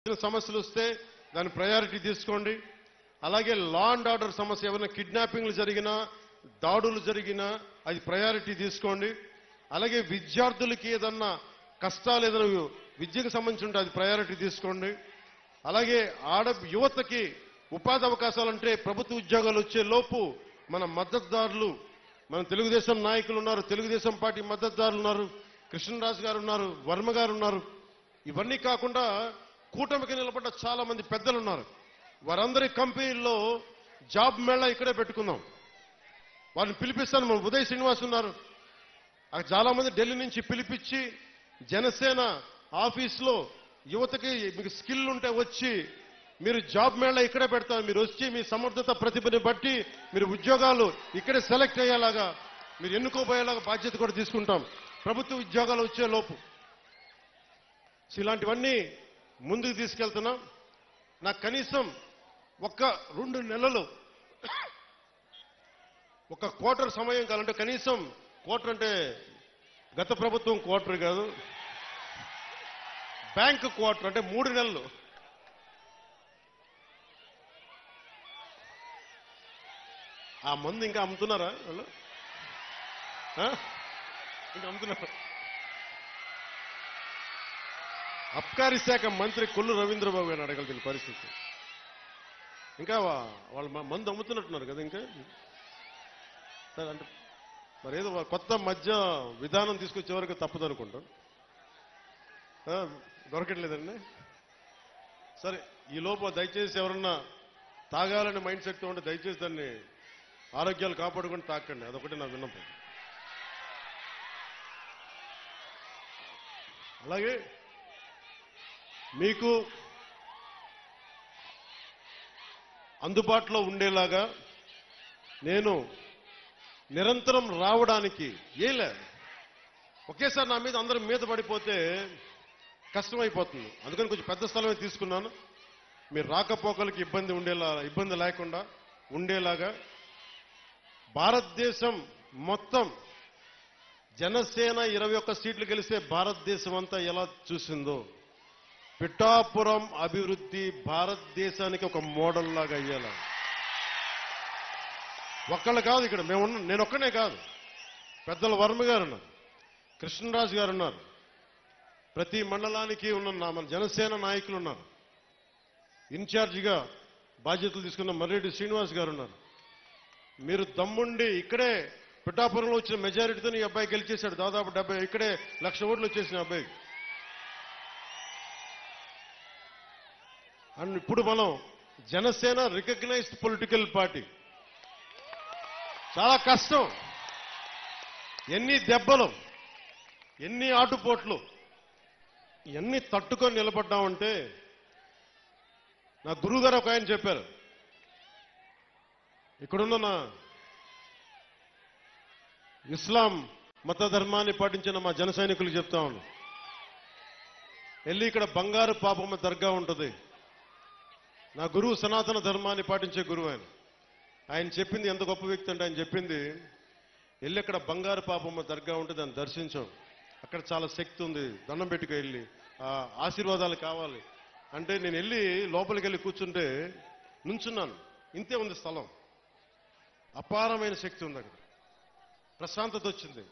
సమస్యలు వస్తే దాని ప్రయారిటీ తీసుకోండి. అలాగే లా అండ్ ఆర్డర్ సమస్య, ఏమైనా కిడ్నాపింగ్లు జరిగినా దాడులు జరిగినా అది ప్రయారిటీ తీసుకోండి. అలాగే విద్యార్థులకి ఏదన్నా కష్టాలు ఏదైనా విద్యకు సంబంధించి ఉంటే అది ప్రయారిటీ తీసుకోండి. అలాగే యువతకి ఉపాధి అవకాశాలంటే ప్రభుత్వ ఉద్యోగాలు వచ్చే లోపు మన మద్దతుదారులు, మన తెలుగుదేశం నాయకులు ఉన్నారు, తెలుగుదేశం పార్టీ మద్దతుదారులు ఉన్నారు, కృష్ణరాజు గారు ఉన్నారు, వర్మ గారు ఉన్నారు. ఇవన్నీ కాకుండా కూటమికి నిలబడ్డ చాలా మంది పెద్దలు ఉన్నారు. వారందరి కంపెనీల్లో జాబ్ మేళా ఇక్కడే పెట్టుకుందాం. వారిని పిలిపిస్తాను. మన ఉదయ్ శ్రీనివాస్ ఉన్నారు. చాలా మంది ఢిల్లీ నుంచి పిలిపించి జనసేన ఆఫీస్లో యువతకి మీకు స్కిల్ ఉంటే వచ్చి మీరు జాబ్ మేళా ఇక్కడే పెడతారు. మీరు వచ్చి మీ సమర్థత ప్రతిభని బట్టి మీరు ఉద్యోగాలు ఇక్కడే సెలెక్ట్ అయ్యేలాగా, మీరు ఎన్నుకోబోయేలాగా బాధ్యత కూడా తీసుకుంటాం ప్రభుత్వ ఉద్యోగాలు వచ్చే లోపు. ఇలాంటివన్నీ ముందుకు తీసుకెళ్తున్నాం. నాకు కనీసం ఒక్క 2 నెలలు ఒక క్వార్టర్ సమయం కావాలంటే, కనీసం క్వార్టర్ అంటే గత ప్రభుత్వం క్వార్టర్ కాదు, బ్యాంక్ క్వార్టర్ అంటే 3 నెలలు. ఆ మందు ఇంకా అమ్ముతున్నారా వాళ్ళు? ఇంకా అమ్ముతున్నారు. అబ్కారీ శాఖ మంత్రి కొల్లు రవీంద్రబాబు గారిని అడగలిగిన పరిస్థితి. ఇంకా వాళ్ళు మందు అమ్ముతున్నట్టున్నారు కదా. ఇంకా సరే అంటే మరి ఏదో కొత్త మధ్య విధానం తీసుకొచ్చే వరకు తప్పదు అనుకుంటాం. దొరకట్లేదండి. సరే, ఈ లోపు దయచేసి ఎవరన్నా తాగాలని మైండ్ సెట్తో ఉంటే దయచేసి దాన్ని ఆరోగ్యాలు కాపాడుకొని తాకండి. అదొకటి నా విన్నపం. అలాగే మీకు అందుబాటులో ఉండేలాగా నేను నిరంతరం రావడానికి ఒకేసారి నా మీద అందరం మీద పడిపోతే కష్టమైపోతుంది. అందుకని కొంచెం పెద్ద స్థలమే తీసుకున్నాను. మీరు రాకపోకలకి ఇబ్బంది లేకుండా ఉండేలాగా భారతదేశం మొత్తం జనసేన 21 సీట్లు గెలిస్తే భారతదేశం అంతా ఎలా చూసిందో పిఠాపురం అభివృద్ధి భారతదేశానికి ఒక మోడల్ లాగా అయ్యేలా. ఒక్కళ్ళు కాదు ఇక్కడ నేను ఒక్కనే కాదు, పెద్దల వర్మ గారు ఉన్నారు, కృష్ణరాజు గారు ఉన్నారు, ప్రతి మండలానికి ఉన్న మన జనసేన నాయకులు ఉన్నారు, ఇన్ఛార్జిగా బాధ్యతలు తీసుకున్న మర్రెడ్డి శ్రీనివాస్ గారు ఉన్నారు. మీరు దమ్ముండి ఇక్కడే పిఠాపురంలో వచ్చిన మెజారిటీతో ఈ అబ్బాయి గెలిచేశాడు. దాదాపు 70 ఇక్కడే 1,00,000 ఓట్లు వచ్చేసిన అబ్బాయి. అండ్ ఇప్పుడు మనం జనసేన రికగ్నైజ్డ్ పొలిటికల్ పార్టీ. చాలా కష్టం, ఎన్ని దెబ్బలు, ఎన్ని ఆటుపోట్లు, ఇవన్నీ తట్టుకొని నిలబడ్డామంటే నా గురువు గారు ఒక ఆయన చెప్పారు. ఇక్కడున్న నా ఇస్లాం మత ధర్మాన్ని పాటించిన మా జన సైనికులు చెప్తా ఉన్నాను, వెళ్ళి ఇక్కడ బంగారు పాపమ్మ దర్గా ఉంటుంది. నా గురువు సనాతన ధర్మాన్ని పాటించే గురువు ఆయన చెప్పింది ఎంత గొప్ప వ్యక్తి అంటే, ఆయన చెప్పింది వెళ్ళి అక్కడ బంగారు పాపమ్మ దర్గా ఉంటే దాన్ని దర్శించాం, అక్కడ చాలా శక్తి ఉంది, దండం పెట్టుకు వెళ్ళి ఆశీర్వాదాలు కావాలి అంటే నేను వెళ్ళి లోపలికి వెళ్ళి కూర్చుంటే నుంచున్నాను. ఇంతే ఉంది స్థలం, అపారమైన శక్తి ఉంది అక్కడ, ప్రశాంతత వచ్చింది.